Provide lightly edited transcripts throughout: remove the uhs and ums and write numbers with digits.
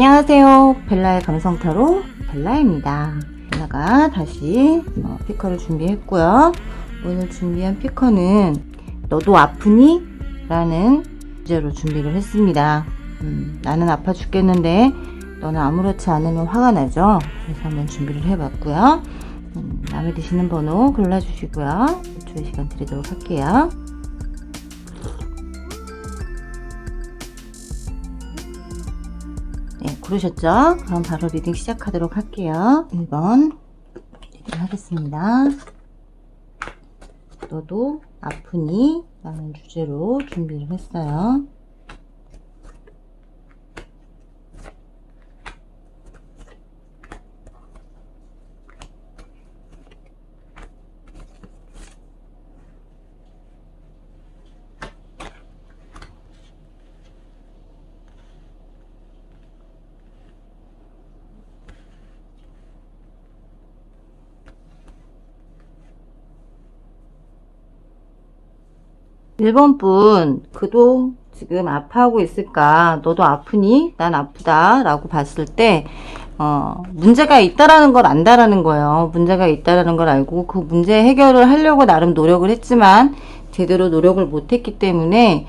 안녕하세요. 벨라의 감성타로 벨라입니다. 벨라가 다시 피커를 준비했고요. 오늘 준비한 피커는 너도 아프니? 라는 주제로 준비를 했습니다. 나는 아파 죽겠는데 너는 아무렇지 않으면 화가 나죠? 그래서 한번 준비를 해봤고요. 마음에 드시는 번호 골라주시고요. 5초의 시간 드리도록 할게요. 네, 고르셨죠? 그럼 바로 리딩 시작하도록 할게요. 1번 리딩 하겠습니다. 너도 아프니? 라는 주제로 준비를 했어요. (1번) 분, 그도 지금 아파하고 있을까? 너도 아프니? 난 아프다 라고 봤을 때 문제가 있다라는 걸 안다라는 거예요. 문제가 있다라는 걸 알고 그 문제 해결을 하려고 나름 노력을 했지만 제대로 노력을 못했기 때문에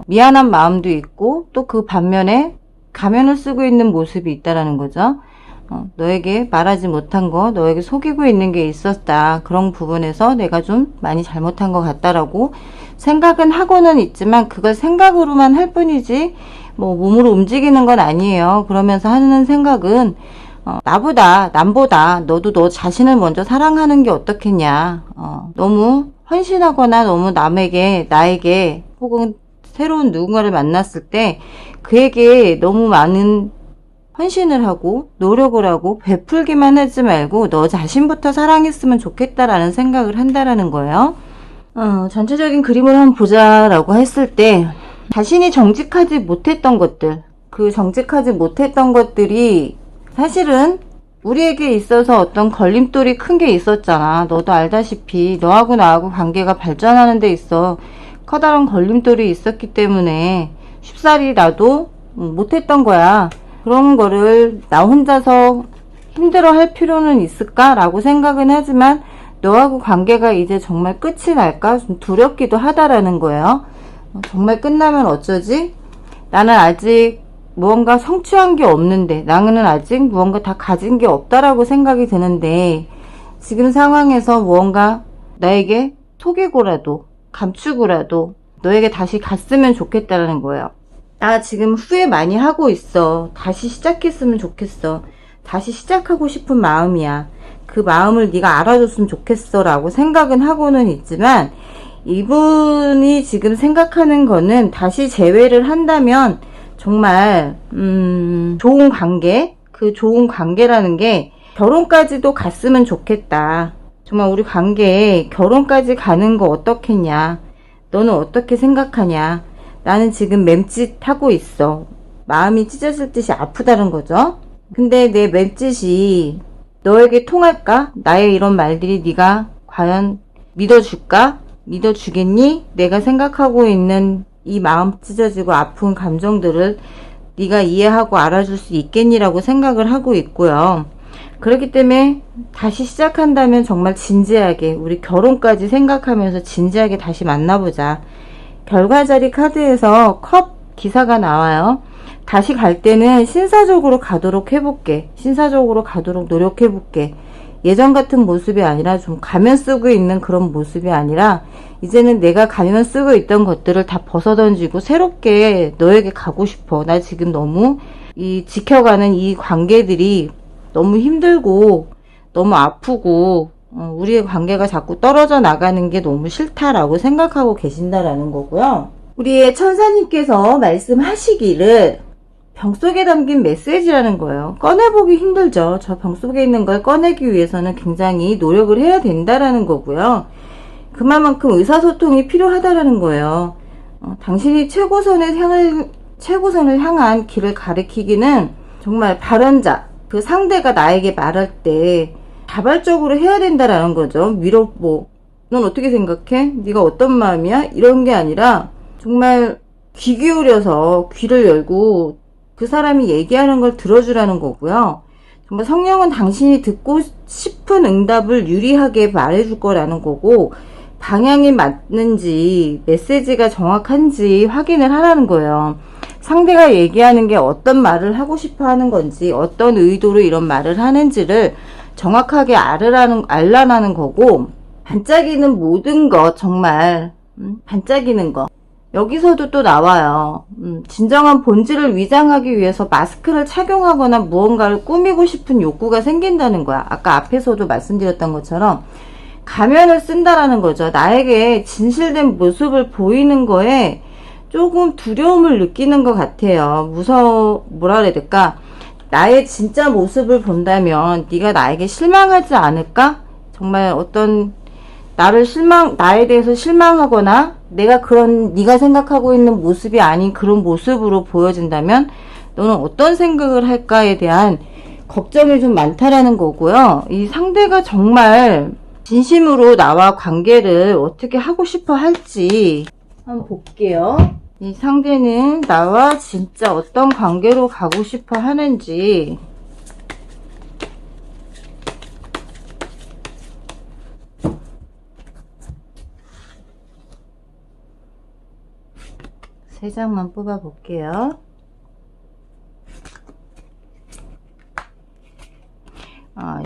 미안한 마음도 있고 또 그 반면에 가면을 쓰고 있는 모습이 있다라는 거죠. 너에게 말하지 못한 거, 너에게 속이고 있는 게 있었다. 그런 부분에서 내가 좀 많이 잘못한 것 같다라고 생각은 하고는 있지만 그걸 생각으로만 할 뿐이지 뭐 몸으로 움직이는 건 아니에요. 그러면서 하는 생각은 남보다 너도 너 자신을 먼저 사랑하는 게 어떻겠냐. 너무 헌신하거나 너무 나에게 혹은 새로운 누군가를 만났을 때 그에게 너무 많은 헌신을 하고 노력을 하고 베풀기만 하지 말고 너 자신부터 사랑했으면 좋겠다라는 생각을 한다라는 거예요. 전체적인 그림을 한번 보자라고 했을 때 자신이 정직하지 못했던 것들, 그 정직하지 못했던 것들이 사실은 우리에게 있어서 어떤 걸림돌이 큰 게 있었잖아. 너도 알다시피 너하고 나하고 관계가 발전하는 데 있어 커다란 걸림돌이 있었기 때문에 쉽사리 나도 못했던 거야. 그런 거를 나 혼자서 힘들어 할 필요는 있을까? 라고 생각은 하지만 너하고 관계가 이제 정말 끝이 날까? 좀 두렵기도 하다라는 거예요. 정말 끝나면 어쩌지? 나는 아직 무언가 성취한 게 없는데, 나는 아직 무언가 다 가진 게 없다라고 생각이 드는데, 지금 상황에서 무언가 나에게 속이고라도, 감추고라도, 너에게 다시 갔으면 좋겠다라는 거예요. 나 지금 후회 많이 하고 있어. 다시 시작했으면 좋겠어. 다시 시작하고 싶은 마음이야. 그 마음을 네가 알아줬으면 좋겠어 라고 생각은 하고는 있지만 이분이 지금 생각하는 거는 다시 재회를 한다면 정말 좋은 관계, 그 좋은 관계라는 게 결혼까지도 갔으면 좋겠다. 정말 우리 관계에 결혼까지 가는 거 어떻겠냐. 너는 어떻게 생각하냐. 나는 지금 맴짓하고 있어. 마음이 찢어질 듯이 아프다는 거죠. 근데 내 맴짓이 너에게 통할까? 나의 이런 말들이 네가 과연 믿어줄까? 믿어주겠니? 내가 생각하고 있는 이 마음 찢어지고 아픈 감정들을 네가 이해하고 알아줄 수 있겠니라고 생각을 하고 있고요. 그렇기 때문에 다시 시작한다면 정말 진지하게 우리 결혼까지 생각하면서 진지하게 다시 만나보자. 결과자리 카드에서 컵 기사가 나와요. 다시 갈 때는 신사적으로 가도록 해볼게. 신사적으로 가도록 노력해볼게. 예전 같은 모습이 아니라 좀 가면 쓰고 있는 그런 모습이 아니라 이제는 내가 가면 쓰고 있던 것들을 다 벗어던지고 새롭게 너에게 가고 싶어. 나 지금 너무 지켜가는 이 관계들이 너무 힘들고 너무 아프고 우리의 관계가 자꾸 떨어져 나가는 게 너무 싫다라고 생각하고 계신다라는 거고요. 우리의 천사님께서 말씀하시기를 병 속에 담긴 메시지라는 거예요. 꺼내보기 힘들죠. 저 병 속에 있는 걸 꺼내기 위해서는 굉장히 노력을 해야 된다라는 거고요. 그만큼 의사소통이 필요하다라는 거예요. 당신이 최고선을 향한 길을 가리키기는 정말 발언자, 그 상대가 나에게 말할 때 자발적으로 해야 된다라는 거죠. 넌 어떻게 생각해? 네가 어떤 마음이야? 이런 게 아니라 정말 귀 기울여서 귀를 열고 그 사람이 얘기하는 걸 들어주라는 거고요. 정말 성령은 당신이 듣고 싶은 응답을 유리하게 말해줄 거라는 거고, 방향이 맞는지 메시지가 정확한지 확인을 하라는 거예요. 상대가 얘기하는 게 어떤 말을 하고 싶어 하는 건지, 어떤 의도로 이런 말을 하는지를 정확하게 알라는 거고, 반짝이는 모든 것, 정말 반짝이는 것, 여기서도 또 나와요. 진정한 본질을 위장하기 위해서 마스크를 착용하거나 무언가를 꾸미고 싶은 욕구가 생긴다는 거야. 아까 앞에서도 말씀드렸던 것처럼 가면을 쓴다라는 거죠. 나에게 진실된 모습을 보이는 거에 조금 두려움을 느끼는 것 같아요. 뭐라 그래야 될까? 나의 진짜 모습을 본다면 네가 나에게 실망하지 않을까? 정말 어떤 나에 대해서 실망하거나 네가 생각하고 있는 모습이 아닌 그런 모습으로 보여진다면 너는 어떤 생각을 할까에 대한 걱정이 좀 많다라는 거고요. 이 상대가 정말 진심으로 나와 관계를 어떻게 하고 싶어 할지 한번 볼게요. 이 상대는 나와 진짜 어떤 관계로 가고 싶어 하는지. 세 장만 뽑아 볼게요.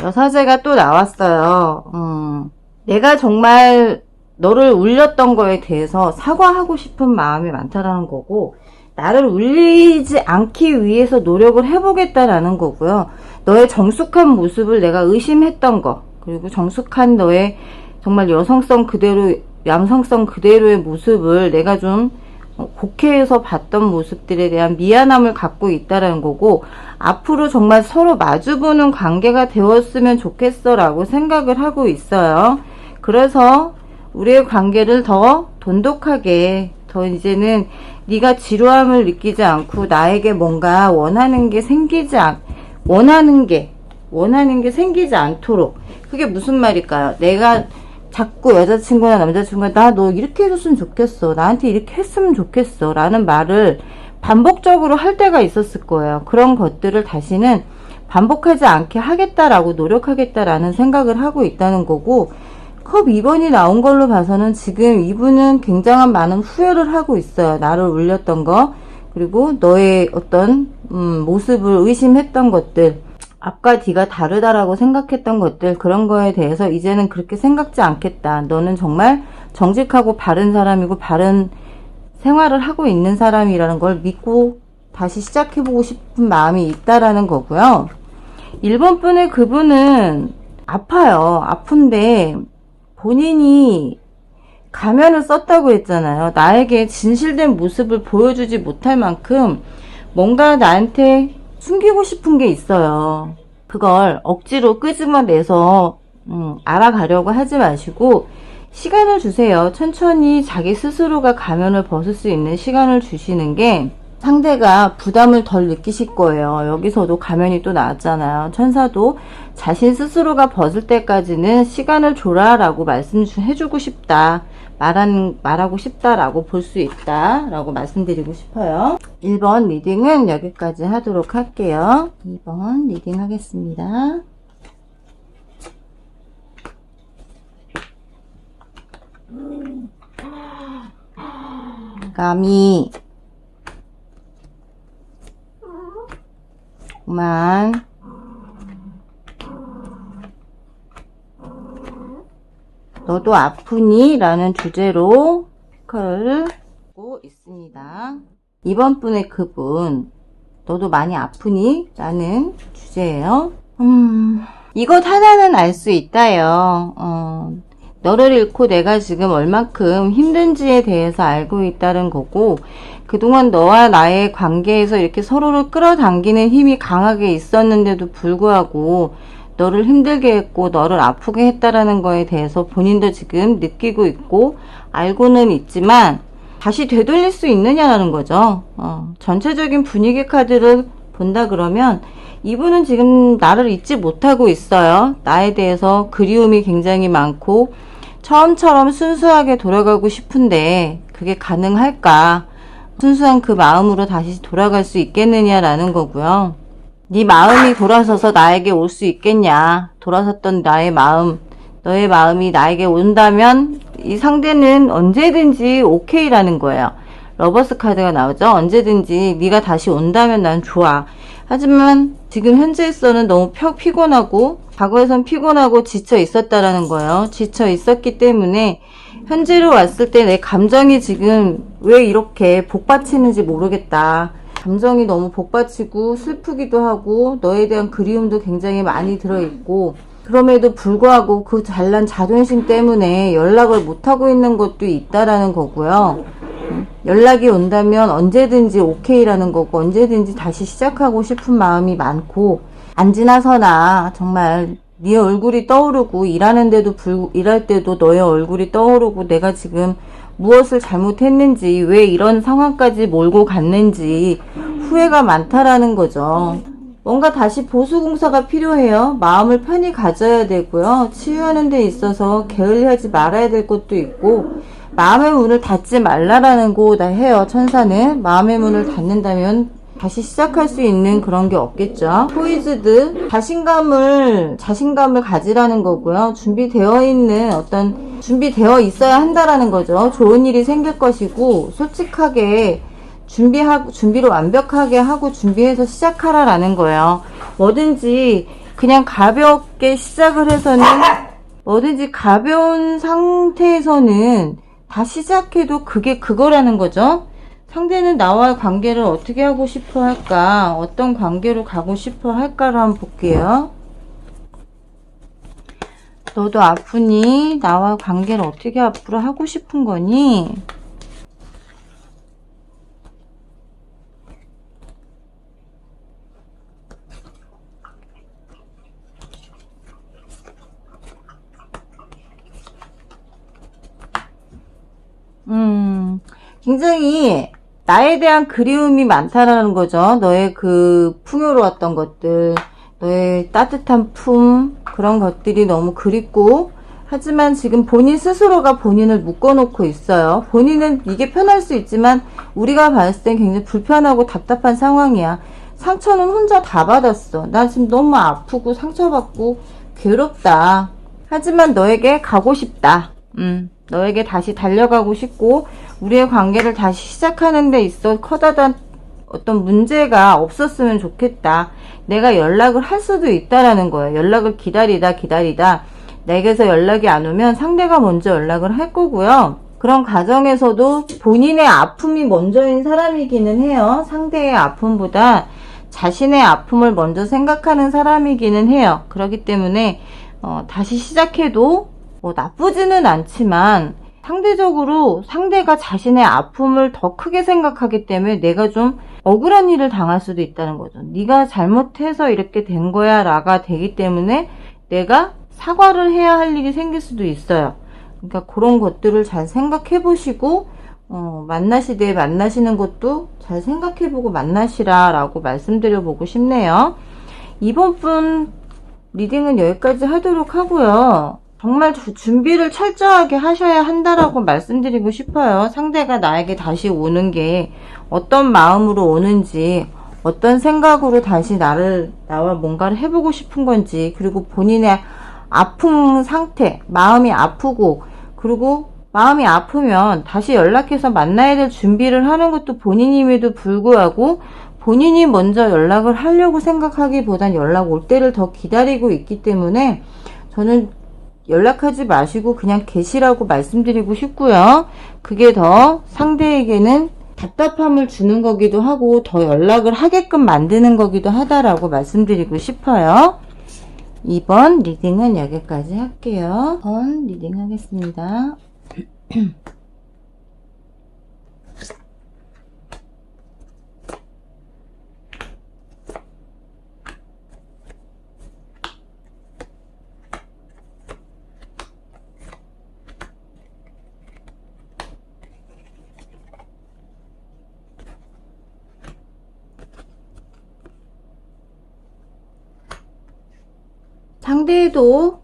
여사제가 또 나왔어요. 내가 정말 너를 울렸던 거에 대해서 사과하고 싶은 마음이 많다라는 거고, 나를 울리지 않기 위해서 노력을 해보겠다라는 거고요. 너의 정숙한 모습을 내가 의심했던 거, 그리고 정숙한 너의 정말 여성성 그대로, 남성성 그대로의 모습을 내가 좀 곡해해서 봤던 모습들에 대한 미안함을 갖고 있다라는 거고, 앞으로 정말 서로 마주보는 관계가 되었으면 좋겠어 라고 생각을 하고 있어요. 그래서 우리의 관계를 더 돈독하게, 더 이제는 네가 지루함을 느끼지 않고 나에게 뭔가 원하는 게 생기지 않도록. 그게 무슨 말일까요? 내가 자꾸 여자친구나 남자친구가 나 너 이렇게 해줬으면 좋겠어, 나한테 이렇게 했으면 좋겠어 라는 말을 반복적으로 할 때가 있었을 거예요. 그런 것들을 다시는 반복하지 않게 하겠다라고 노력하겠다라는 생각을 하고 있다는 거고, 컵 2번이 나온 걸로 봐서는 지금 이분은 굉장한 많은 후회를 하고 있어요. 나를 울렸던 거, 그리고 너의 어떤 모습을 의심했던 것들, 앞과 뒤가 다르다라고 생각했던 것들, 그런 거에 대해서 이제는 그렇게 생각지 않겠다. 너는 정말 정직하고 바른 사람이고 바른 생활을 하고 있는 사람이라는 걸 믿고 다시 시작해보고 싶은 마음이 있다라는 거고요. 1번 분의 그분은 아파요. 아픈데 본인이 가면을 썼다고 했잖아요. 나에게 진실된 모습을 보여주지 못할 만큼 뭔가 나한테 숨기고 싶은 게 있어요. 그걸 억지로 끄집어내서 알아가려고 하지 마시고 시간을 주세요. 천천히 자기 스스로가 가면을 벗을 수 있는 시간을 주시는 게 상대가 부담을 덜 느끼실 거예요. 여기서도 가면이 또 나왔잖아요. 천사도 자신 스스로가 벗을 때까지는 시간을 줘라 라고 말씀해주고 싶다, 말하고 싶다라고 볼 수 있다 라고 말씀드리고 싶어요. 1번 리딩은 여기까지 하도록 할게요. 2번 리딩 하겠습니다. 감히 그만 너도 아프니? 라는 주제로 피커를 하고 있습니다. 이번 분의 그분, 너도 많이 아프니? 라는 주제예요. 이것 하나는 알 수 있다요. 너를 잃고 내가 지금 얼만큼 힘든지에 대해서 알고 있다는 거고, 그동안 너와 나의 관계에서 이렇게 서로를 끌어당기는 힘이 강하게 있었는데도 불구하고 너를 힘들게 했고 너를 아프게 했다라는 거에 대해서 본인도 지금 느끼고 있고 알고는 있지만 다시 되돌릴 수 있느냐라는 거죠. 전체적인 분위기 카드를 본다 그러면 이분은 지금 나를 잊지 못하고 있어요. 나에 대해서 그리움이 굉장히 많고 처음처럼 순수하게 돌아가고 싶은데 그게 가능할까? 순수한 그 마음으로 다시 돌아갈 수 있겠느냐라는 거고요. 네 마음이 돌아서서 나에게 올 수 있겠냐. 돌아섰던 나의 마음, 너의 마음이 나에게 온다면 이 상대는 언제든지 오케이라는 거예요. 러버스 카드가 나오죠. 언제든지 네가 다시 온다면 난 좋아. 하지만 지금 현재에서는 너무 피곤하고 과거에선 피곤하고 지쳐 있었다라는 거예요. 지쳐 있었기 때문에 현재로 왔을 때 내 감정이 지금 왜 이렇게 복받치는지 모르겠다. 감정이 너무 복받치고 슬프기도 하고 너에 대한 그리움도 굉장히 많이 들어있고 그럼에도 불구하고 그 잘난 자존심 때문에 연락을 못하고 있는 것도 있다라는 거고요. 연락이 온다면 언제든지 오케이라는 거고 언제든지 다시 시작하고 싶은 마음이 많고 안 지나서나 정말 네 얼굴이 떠오르고 일할 때도 너의 얼굴이 떠오르고 내가 지금 무엇을 잘못했는지 왜 이런 상황까지 몰고 갔는지 후회가 많다라는 거죠. 뭔가 다시 보수공사가 필요해요. 마음을 편히 가져야 되고요. 치유하는 데 있어서 게을리하지 말아야 될 것도 있고 마음의 문을 닫지 말라라는 거다 해요. 천사는 마음의 문을 닫는다면 다시 시작할 수 있는 그런 게 없겠죠. 포이즈드 자신감을 가지라는 거고요. 준비되어 있어야 한다라는 거죠. 좋은 일이 생길 것이고 솔직하게 준비를 완벽하게 하고 준비해서 시작하라라는 거예요. 뭐든지 그냥 가볍게 시작을 해서는 뭐든지 가벼운 상태에서는 다 시작해도 그게 그거라는 거죠. 상대는 나와의 관계를 어떻게 하고 싶어 할까? 어떤 관계로 가고 싶어 할까를 한번 볼게요. 너도 아프니? 나와 관계를 어떻게 앞으로 하고 싶은 거니? 굉장히 나에 대한 그리움이 많다라는 거죠. 너의 그 풍요로웠던 것들, 너의 따뜻한 품, 그런 것들이 너무 그립고, 하지만 지금 본인 스스로가 본인을 묶어놓고 있어요. 본인은 이게 편할 수 있지만 우리가 봤을 땐 굉장히 불편하고 답답한 상황이야. 상처는 혼자 다 받았어. 나 지금 너무 아프고 상처받고 괴롭다. 하지만 너에게 가고 싶다. 너에게 다시 달려가고 싶고 우리의 관계를 다시 시작하는 데 있어 커다란 어떤 문제가 없었으면 좋겠다. 내가 연락을 할 수도 있다라는 거예요. 연락을 기다리다 내게서 연락이 안 오면 상대가 먼저 연락을 할 거고요. 그런 과정에서도 본인의 아픔이 먼저인 사람이기는 해요. 상대의 아픔보다 자신의 아픔을 먼저 생각하는 사람이기는 해요. 그렇기 때문에 다시 시작해도 뭐 나쁘지는 않지만 상대적으로 상대가 자신의 아픔을 더 크게 생각하기 때문에 내가 좀 억울한 일을 당할 수도 있다는 거죠. 네가 잘못해서 이렇게 된 거야 라가 되기 때문에 내가 사과를 해야 할 일이 생길 수도 있어요. 그러니까 그런 것들을 잘 생각해 보시고 만나시는 것도 잘 생각해 보고 만나시라 라고 말씀드려 보고 싶네요. 이번 분 리딩은 여기까지 하도록 하고요. 정말 준비를 철저하게 하셔야 한다라고 말씀드리고 싶어요. 상대가 나에게 다시 오는 게 어떤 마음으로 오는지, 어떤 생각으로 다시 나와 뭔가를 해보고 싶은 건지, 그리고 본인의 아픈 상태, 마음이 아프고, 그리고 마음이 아프면 다시 연락해서 만나야 될 준비를 하는 것도 본인임에도 불구하고 본인이 먼저 연락을 하려고 생각하기보단 연락 올 때를 더 기다리고 있기 때문에 저는 연락하지 마시고 그냥 계시라고 말씀드리고 싶고요. 그게 더 상대에게는 답답함을 주는 거기도 하고 더 연락을 하게끔 만드는 거기도 하다라고 말씀드리고 싶어요. 이번 리딩은 여기까지 할게요. 이번 리딩 하겠습니다. 상대도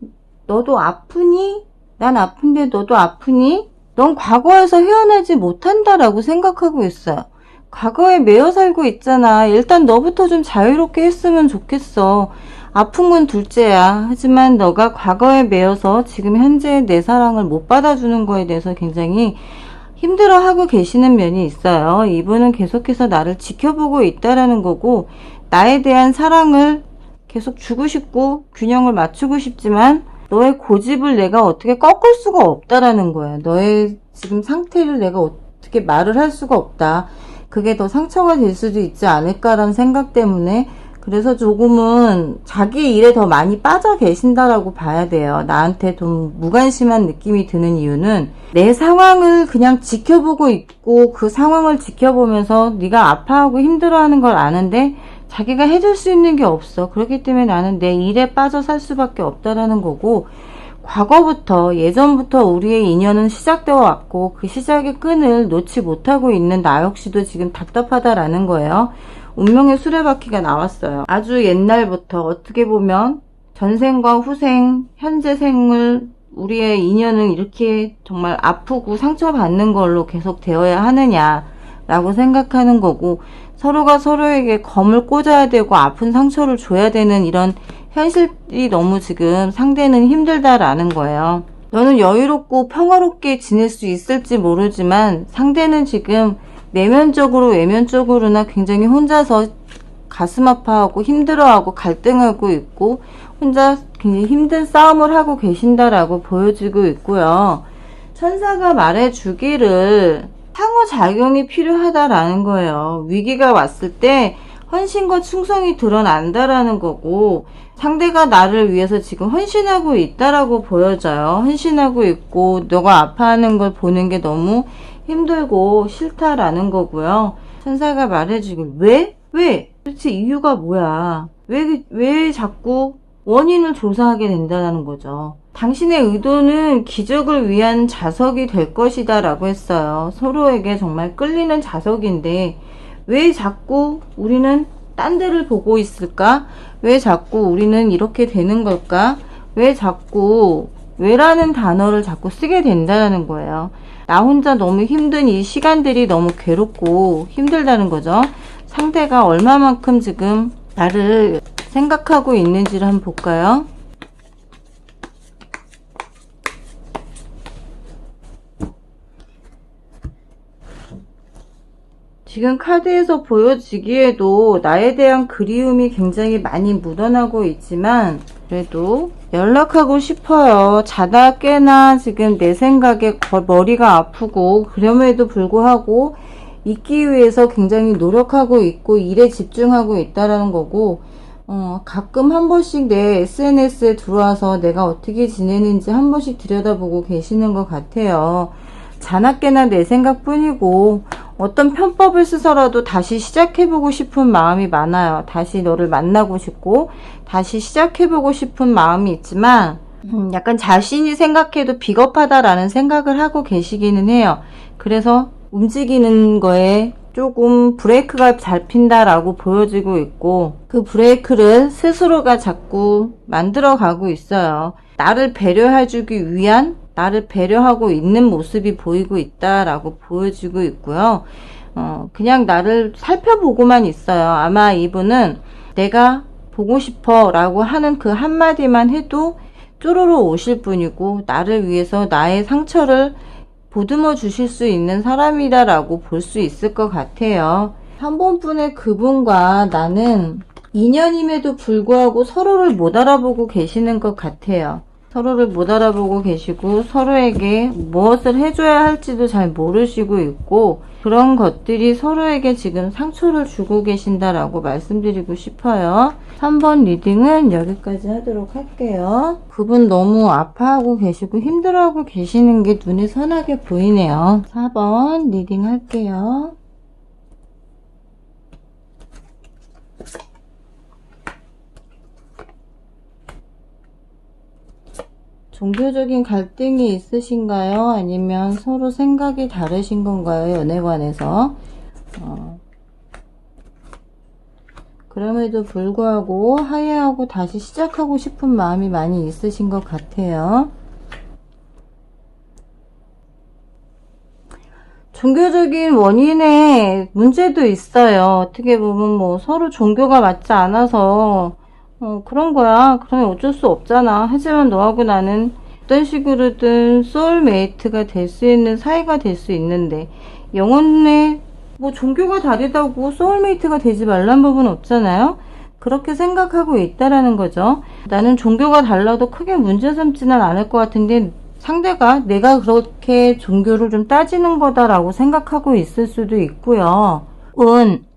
너도 아프니? 난 아픈데 너도 아프니? 넌 과거에서 헤어나지 못한다라고 생각하고 있어요. 과거에 매여 살고 있잖아. 일단 너부터 좀 자유롭게 했으면 좋겠어. 아픈 건 둘째야. 하지만 너가 과거에 매여서 지금 현재 내 사랑을 못 받아주는 거에 대해서 굉장히 힘들어하고 계시는 면이 있어요. 이분은 계속해서 나를 지켜보고 있다라는 거고, 나에 대한 사랑을 계속 주고 싶고 균형을 맞추고 싶지만 너의 고집을 내가 어떻게 꺾을 수가 없다라는 거야. 너의 지금 상태를 내가 어떻게 말을 할 수가 없다. 그게 더 상처가 될 수도 있지 않을까라는 생각 때문에, 그래서 조금은 자기 일에 더 많이 빠져 계신다라고 봐야 돼요. 나한테 좀 무관심한 느낌이 드는 이유는 내 상황을 그냥 지켜보고 있고, 그 상황을 지켜보면서 네가 아파하고 힘들어하는 걸 아는데 자기가 해줄 수 있는 게 없어. 그렇기 때문에 나는 내 일에 빠져 살 수밖에 없다라는 거고, 과거부터 예전부터 우리의 인연은 시작되어 왔고 그 시작의 끈을 놓지 못하고 있는 나 역시도 지금 답답하다라는 거예요. 운명의 수레바퀴가 나왔어요. 아주 옛날부터 어떻게 보면 전생과 후생, 현재 생을 우리의 인연은 이렇게 정말 아프고 상처받는 걸로 계속 되어야 하느냐라고 생각하는 거고, 서로가 서로에게 검을 꽂아야 되고 아픈 상처를 줘야 되는 이런 현실이 너무 지금 상대는 힘들다라는 거예요. 너는 여유롭고 평화롭게 지낼 수 있을지 모르지만 상대는 지금 내면적으로 외면적으로나 굉장히 혼자서 가슴 아파하고 힘들어하고 갈등하고 있고 혼자 굉장히 힘든 싸움을 하고 계신다라고 보여지고 있고요. 천사가 말해주기를 상호작용이 필요하다라는 거예요. 위기가 왔을 때 헌신과 충성이 드러난다라는 거고, 상대가 나를 위해서 지금 헌신하고 있다라고 보여져요. 헌신하고 있고 너가 아파하는 걸 보는 게 너무 힘들고 싫다라는 거고요. 천사가 말해주길 왜? 도대체 이유가 뭐야? 왜 자꾸 원인을 조사하게 된다는 거죠. 당신의 의도는 기적을 위한 자석이 될 것이다 라고 했어요. 서로에게 정말 끌리는 자석인데 왜 자꾸 우리는 딴 데를 보고 있을까? 왜 자꾸 우리는 이렇게 되는 걸까? 왜 자꾸 왜라는 단어를 자꾸 쓰게 된다는 거예요. 나 혼자 너무 힘든 이 시간들이 너무 괴롭고 힘들다는 거죠. 상대가 얼마만큼 지금 나를 생각하고 있는지를 한번 볼까요? 지금 카드에서 보여지기에도 나에 대한 그리움이 굉장히 많이 묻어나고 있지만 그래도 연락하고 싶어요. 자다 깨나 지금 내 생각에 머리가 아프고 그럼에도 불구하고 있기 위해서 굉장히 노력하고 있고 일에 집중하고 있다라는 거고, 가끔 한 번씩 내 SNS에 들어와서 내가 어떻게 지내는지 한 번씩 들여다보고 계시는 것 같아요. 자나깨나 내 생각뿐이고 어떤 편법을 쓰서라도 다시 시작해보고 싶은 마음이 많아요. 다시 너를 만나고 싶고 다시 시작해보고 싶은 마음이 있지만 약간 자신이 생각해도 비겁하다라는 생각을 하고 계시기는 해요. 그래서 움직이는 거에 조금 브레이크가 잡힌다라고 보여지고 있고 그 브레이크를 스스로가 자꾸 만들어 가고 있어요. 나를 배려해주기 위한, 나를 배려하고 있는 모습이 보이고 있다라고 보여지고 있고요. 그냥 나를 살펴보고만 있어요. 아마 이분은 내가 보고 싶어 라고 하는 그 한마디만 해도 쪼르르 오실 분이고 나를 위해서 나의 상처를 보듬어 주실 수 있는 사람이다라고 볼 수 있을 것 같아요. 3번분의 그분과 나는 인연임에도 불구하고 서로를 못 알아보고 계시는 것 같아요. 서로를 못 알아보고 계시고 서로에게 무엇을 해줘야 할지도 잘 모르시고 있고 그런 것들이 서로에게 지금 상처를 주고 계신다라고 말씀드리고 싶어요. 3번 리딩은 여기까지 하도록 할게요. 그분 너무 아파하고 계시고 힘들어하고 계시는 게 눈에 선하게 보이네요. 4번 리딩 할게요. 종교적인 갈등이 있으신가요? 아니면 서로 생각이 다르신 건가요? 연애 관해서. 그럼에도 불구하고 화해하고 다시 시작하고 싶은 마음이 많이 있으신 것 같아요. 종교적인 원인에 문제도 있어요. 어떻게 보면 뭐 서로 종교가 맞지 않아서 그런 거야. 그러면 어쩔 수 없잖아. 하지만 너하고 나는 어떤 식으로든 소울메이트가 될 수 있는 사이가 될 수 있는데, 영혼의 뭐 종교가 다르다고 소울메이트가 되지 말란 법은 없잖아요. 그렇게 생각하고 있다라는 거죠. 나는 종교가 달라도 크게 문제 삼지는 않을 것 같은데, 상대가 내가 그렇게 종교를 좀 따지는 거다라고 생각하고 있을 수도 있고요.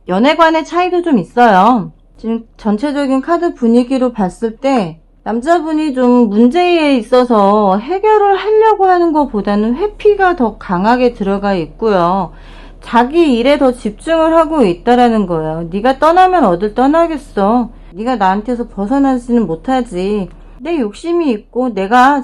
연애관의 차이도 좀 있어요. 지금 전체적인 카드 분위기로 봤을 때 남자분이 좀 문제에 있어서 해결을 하려고 하는 것보다는 회피가 더 강하게 들어가 있고요. 자기 일에 더 집중을 하고 있다라는 거예요. 네가 떠나면 어딜 떠나겠어. 네가 나한테서 벗어나지는 못하지. 내 욕심이 있고 내가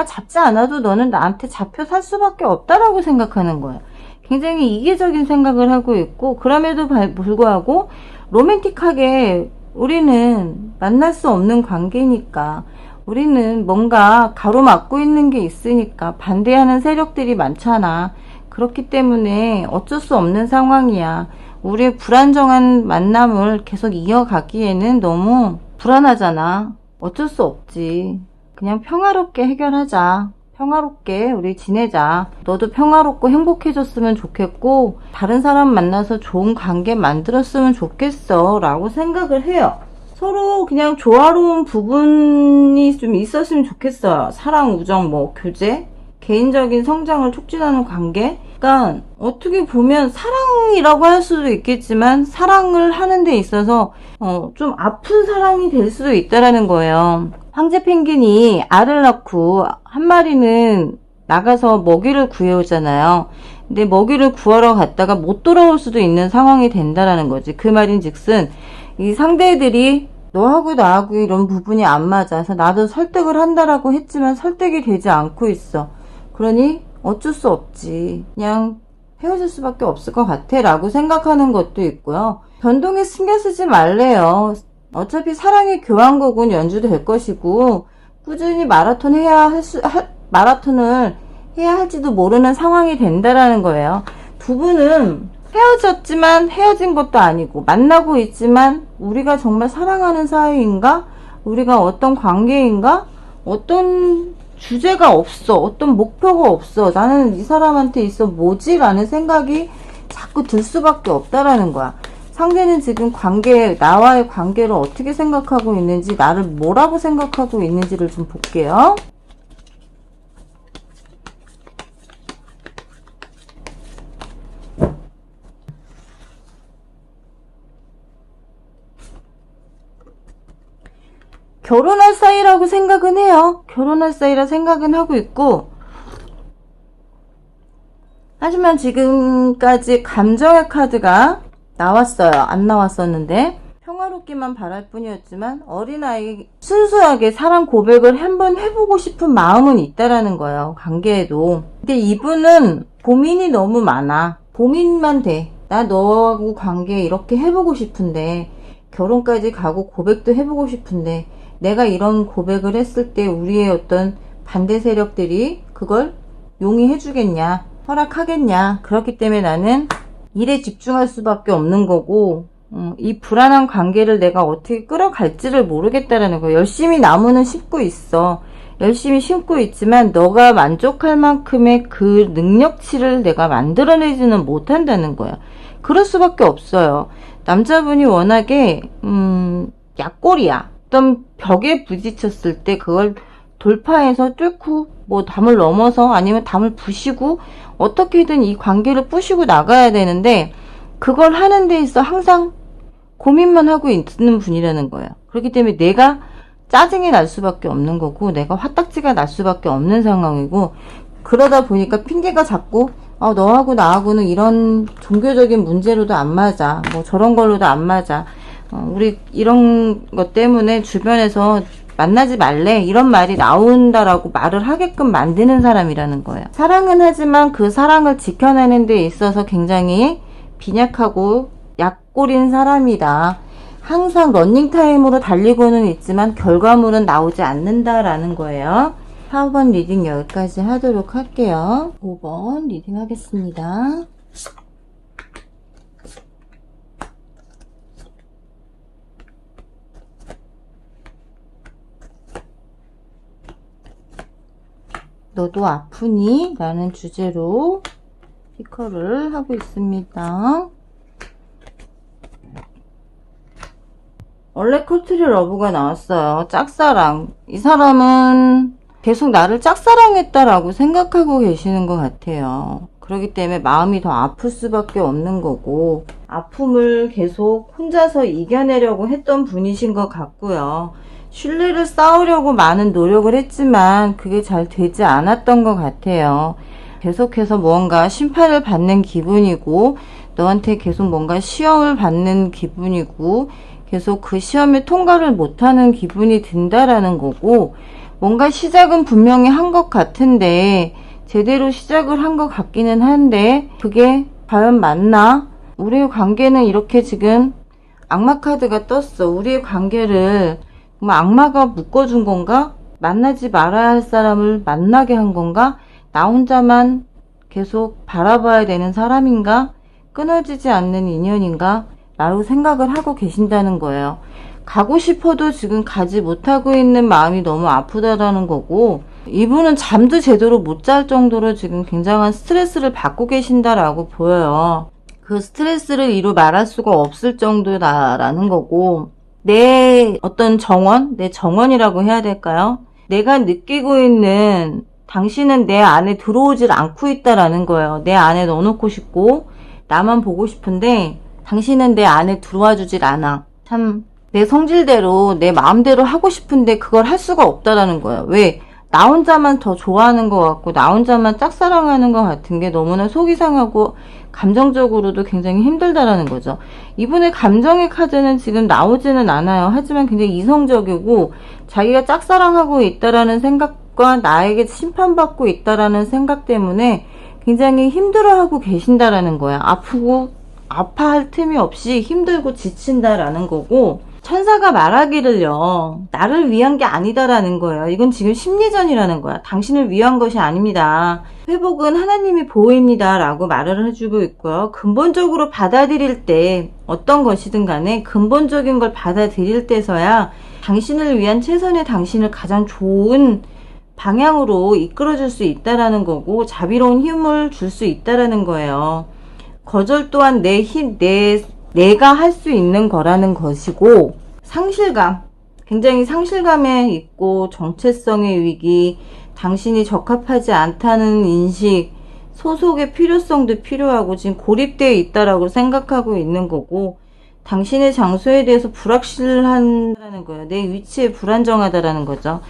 잡지 않아도 너는 나한테 잡혀 살 수밖에 없다라고 생각하는 거예요. 굉장히 이기적인 생각을 하고 있고, 그럼에도 불구하고 로맨틱하게 우리는 만날 수 없는 관계니까, 우리는 뭔가 가로막고 있는 게 있으니까 반대하는 세력들이 많잖아. 그렇기 때문에 어쩔 수 없는 상황이야. 우리의 불안정한 만남을 계속 이어가기에는 너무 불안하잖아. 어쩔 수 없지. 그냥 평화롭게 해결하자. 평화롭게 우리 지내자. 너도 평화롭고 행복해졌으면 좋겠고, 다른 사람 만나서 좋은 관계 만들었으면 좋겠어 라고 생각을 해요. 서로 그냥 조화로운 부분이 좀 있었으면 좋겠어요. 사랑, 우정, 뭐 교제, 개인적인 성장을 촉진하는 관계. 그러니까 어떻게 보면 사랑이라고 할 수도 있겠지만, 사랑을 하는 데 있어서 좀 아픈 사랑이 될 수도 있다라는 거예요. 황제 펭귄이 알을 낳고 한 마리는 나가서 먹이를 구해오잖아요. 근데 먹이를 구하러 갔다가 못 돌아올 수도 있는 상황이 된다라는 거지. 그 말인즉슨 이 상대들이 너하고 나하고 이런 부분이 안 맞아서 나도 설득을 한다라고 했지만 설득이 되지 않고 있어. 그러니 어쩔 수 없지. 그냥 헤어질 수밖에 없을 것 같아 라고 생각하는 것도 있고요. 변동에 신경 쓰지 말래요. 어차피 사랑의 교환곡은 연주도 될 것이고, 꾸준히 마라톤을 해야 할지도 모르는 상황이 된다라는 거예요. 두 분은 헤어졌지만 헤어진 것도 아니고, 만나고 있지만 우리가 정말 사랑하는 사이인가? 우리가 어떤 관계인가? 어떤 주제가 없어. 어떤 목표가 없어. 나는 이 사람한테 있어 뭐지? 라는 생각이 자꾸 들 수밖에 없다라는 거야. 상대는 지금 나와의 관계를 어떻게 생각하고 있는지, 나를 뭐라고 생각하고 있는지를 좀 볼게요. 결혼할 사이라고 생각은 해요. 결혼할 사이라 생각은 하고 있고, 하지만 지금까지 감정의 카드가 나왔어요. 안 나왔었는데 평화롭기만 바랄 뿐이었지만, 어린아이 순수하게 사랑 고백을 한번 해보고 싶은 마음은 있다라는 거예요. 관계에도. 근데 이분은 고민이 너무 많아. 고민만 돼. 나 너하고 관계 이렇게 해보고 싶은데, 결혼까지 가고 고백도 해보고 싶은데, 내가 이런 고백을 했을 때 우리의 어떤 반대 세력들이 그걸 용인해주겠냐, 허락하겠냐. 그렇기 때문에 나는 일에 집중할 수밖에 없는 거고, 이 불안한 관계를 내가 어떻게 끌어갈지를 모르겠다라는 거예요. 열심히 나무는 심고 있어. 열심히 심고 있지만 너가 만족할 만큼의 그 능력치를 내가 만들어내지는 못한다는 거야. 그럴 수밖에 없어요. 남자분이 워낙에 약골이야. 어떤 벽에 부딪혔을 때 그걸 돌파해서 뚫고 뭐 담을 넘어서 아니면 담을 부시고 어떻게든 이 관계를 부시고 나가야 되는데, 그걸 하는 데 있어 항상 고민만 하고 있는 분이라는 거예요. 그렇기 때문에 내가 짜증이 날 수밖에 없는 거고, 내가 화딱지가 날 수밖에 없는 상황이고, 그러다 보니까 핑계가 자꾸 너하고 나하고는 이런 종교적인 문제로도 안 맞아, 뭐 저런 걸로도 안 맞아, 우리 이런 것 때문에 주변에서 만나지 말래, 이런 말이 나온다라고 말을 하게끔 만드는 사람이라는 거예요. 사랑은 하지만 그 사랑을 지켜내는 데 있어서 굉장히 빈약하고 약골인 사람이다. 항상 러닝타임으로 달리고는 있지만 결과물은 나오지 않는다라는 거예요. 4번 리딩 여기까지 하도록 할게요. 5번 리딩 하겠습니다. 너도 아프니? 라는 주제로 스티커를 하고 있습니다. 원래 컬트리 러브가 나왔어요. 짝사랑. 이 사람은 계속 나를 짝사랑했다라고 생각하고 계시는 것 같아요. 그렇기 때문에 마음이 더 아플 수밖에 없는 거고, 아픔을 계속 혼자서 이겨내려고 했던 분이신 것 같고요. 신뢰를 쌓으려고 많은 노력을 했지만 그게 잘 되지 않았던 것 같아요. 계속해서 뭔가 심판을 받는 기분이고, 너한테 계속 뭔가 시험을 받는 기분이고, 계속 그 시험에 통과를 못하는 기분이 든다라는 거고, 뭔가 시작은 분명히 한 것 같은데 제대로 시작을 한 것 같기는 한데 그게 과연 맞나? 우리의 관계는 이렇게 지금 악마 카드가 떴어. 우리의 관계를 악마가 묶어준 건가? 만나지 말아야 할 사람을 만나게 한 건가? 나 혼자만 계속 바라봐야 되는 사람인가? 끊어지지 않는 인연인가? 라고 생각을 하고 계신다는 거예요. 가고 싶어도 지금 가지 못하고 있는 마음이 너무 아프다라는 거고, 이분은 잠도 제대로 못 잘 정도로 지금 굉장한 스트레스를 받고 계신다라고 보여요. 그 스트레스를 이루 말할 수가 없을 정도다라는 거고, 내 어떤 정원? 내 정원이라고 해야 될까요? 내가 느끼고 있는 당신은 내 안에 들어오질 않고 있다라는 거예요. 내 안에 넣어놓고 싶고 나만 보고 싶은데 당신은 내 안에 들어와 주질 않아. 참 내 성질대로 내 마음대로 하고 싶은데 그걸 할 수가 없다라는 거예요. 왜? 나 혼자만 더 좋아하는 것 같고 나 혼자만 짝사랑하는 것 같은 게 너무나 속이 상하고 감정적으로도 굉장히 힘들다라는 거죠. 이분의 감정의 카드는 지금 나오지는 않아요. 하지만 굉장히 이성적이고 자기가 짝사랑하고 있다라는 생각과 나에게 심판받고 있다라는 생각 때문에 굉장히 힘들어하고 계신다라는 거야. 아프고 아파할 틈이 없이 힘들고 지친다라는 거고, 천사가 말하기를요, 나를 위한 게 아니다라는 거예요. 이건 지금 심리전이라는 거야. 당신을 위한 것이 아닙니다. 회복은 하나님이 보호입니다 라고 말을 해주고 있고요. 근본적으로 받아들일 때 어떤 것이든 간에 근본적인 걸 받아들일 때서야 당신을 위한 최선의 당신을 가장 좋은 방향으로 이끌어줄 수 있다라는 거고, 자비로운 힘을 줄 수 있다라는 거예요. 거절 또한 내가 할 수 있는 거라는 것이고, 상실감, 굉장히 상실감에 있고 정체성의 위기, 당신이 적합하지 않다는 인식, 소속의 필요성도 필요하고 지금 고립되어 있다라고 생각하고 있는 거고, 당신의 장소에 대해서 불확실하다는 거예요. 내 위치에 불안정하다라는 거죠.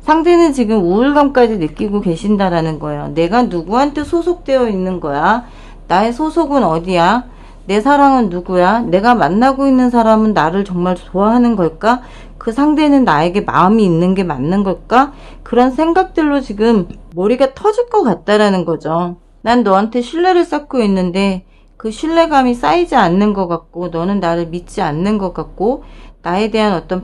상대는 지금 우울감까지 느끼고 계신다라는 거예요. 내가 누구한테 소속되어 있는 거야? 나의 소속은 어디야? 내 사랑은 누구야? 내가 만나고 있는 사람은 나를 정말 좋아하는 걸까? 그 상대는 나에게 마음이 있는 게 맞는 걸까? 그런 생각들로 지금 머리가 터질 것 같다라는 거죠. 난 너한테 신뢰를 쌓고 있는데 그 신뢰감이 쌓이지 않는 것 같고, 너는 나를 믿지 않는 것 같고, 나에 대한 어떤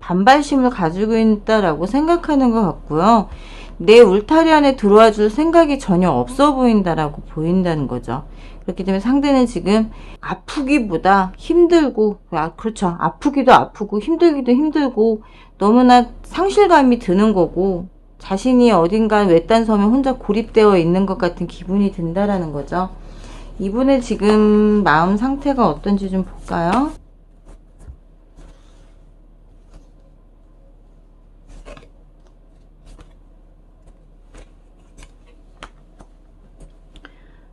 반발심을 가지고 있다라고 생각하는 것 같고요. 내 울타리 안에 들어와 줄 생각이 전혀 없어 보인다라고 보인다는 거죠. 그렇기 때문에 상대는 지금 아프기보다 힘들고, 그렇죠. 아프기도 아프고 힘들기도 힘들고 너무나 상실감이 드는 거고, 자신이 어딘가 외딴 섬에 혼자 고립되어 있는 것 같은 기분이 든다라는 거죠. 이분의 지금 마음 상태가 어떤지 좀 볼까요?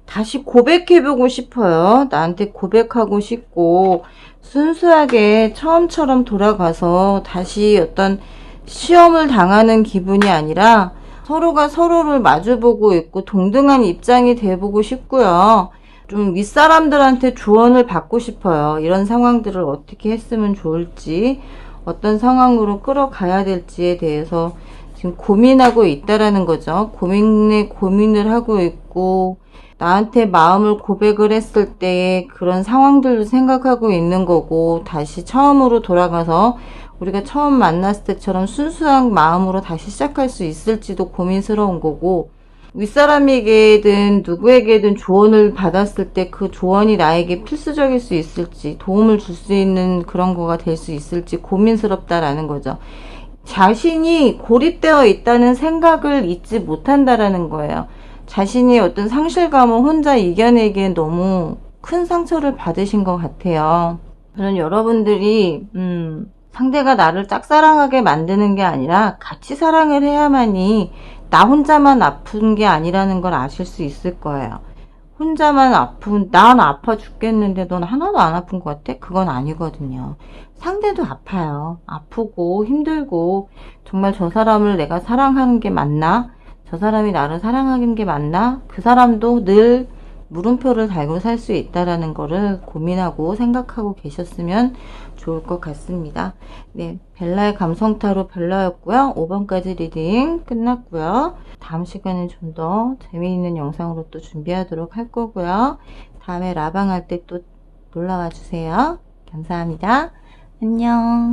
다시 고백해보고 싶어요. 나한테 고백하고 싶고, 순수하게 처음처럼 돌아가서 다시 어떤 시험을 당하는 기분이 아니라 서로가 서로를 마주보고 있고 동등한 입장이 돼보고 싶고요. 좀 윗사람들한테 조언을 받고 싶어요. 이런 상황들을 어떻게 했으면 좋을지, 어떤 상황으로 끌어가야 될지에 대해서 지금 고민하고 있다라는 거죠. 고민을 하고 있고, 나한테 마음을 고백을 했을 때의 그런 상황들도 생각하고 있는 거고, 다시 처음으로 돌아가서 우리가 처음 만났을 때처럼 순수한 마음으로 다시 시작할 수 있을지도 고민스러운 거고, 윗사람에게든 누구에게든 조언을 받았을 때 그 조언이 나에게 필수적일 수 있을지, 도움을 줄 수 있는 그런 거가 될 수 있을지 고민스럽다라는 거죠. 자신이 고립되어 있다는 생각을 잊지 못한다라는 거예요. 자신이 어떤 상실감을 혼자 이겨내기엔 너무 큰 상처를 받으신 것 같아요. 저는 여러분들이 상대가 나를 짝사랑하게 만드는 게 아니라 같이 사랑을 해야만이 나 혼자만 아픈 게 아니라는 걸 아실 수 있을 거예요. 혼자만 난 아파 죽겠는데 넌 하나도 안 아픈 것 같아? 그건 아니거든요. 상대도 아파요. 아프고 힘들고 정말 저 사람을 내가 사랑하는 게 맞나? 저 사람이 나를 사랑하는 게 맞나? 그 사람도 늘 물음표를 달고 살 수 있다라는 거를 고민하고 생각하고 계셨으면 좋을 것 같습니다. 네, 벨라의 감성타로 벨라였고요. 5번까지 리딩 끝났고요. 다음 시간에 좀 더 재미있는 영상으로 또 준비하도록 할 거고요. 다음에 라방 할 때 또 놀러와 주세요. 감사합니다. 안녕.